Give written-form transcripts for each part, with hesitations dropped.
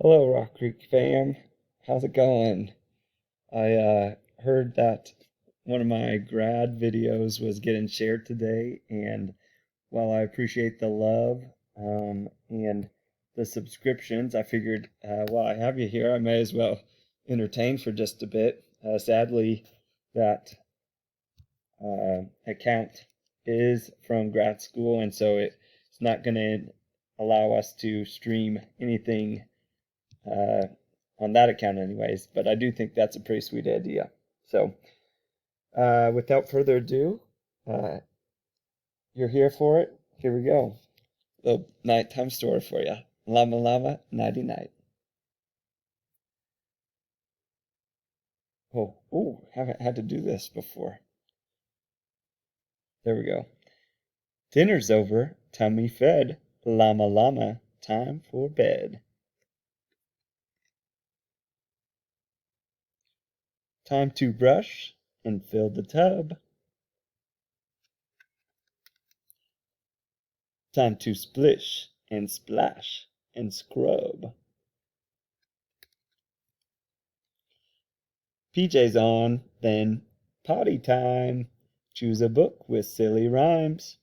Hello, Rock Creek fam. How's it going? I heard that one of my grad videos was getting shared today, and while I appreciate the love and the subscriptions, I figured while I have you here, I may as well entertain for just a bit. Sadly, that account is from grad school, and so it's not going to allow us to stream anything uh, on that account anyways, but I do think that's a pretty sweet idea. So without further ado, uh, you're here for it. Here we go. Little nighttime story for you. Llama Llama, nighty night. Oh, haven't had to do this before. There we go. Dinner's over, tummy fed. Llama Llama, time for bed. Time to brush and fill the tub. Time to splish and splash and scrub. PJ's on, then potty time. Choose a book with silly rhymes.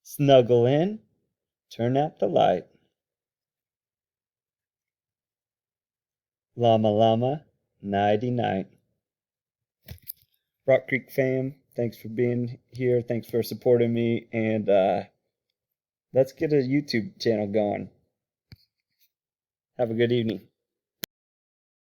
Snuggle in, turn out the light. Llama Llama, nighty night. Rock Creek fam, thanks for being here. Thanks for supporting me. And let's get a YouTube channel going. Have a good evening.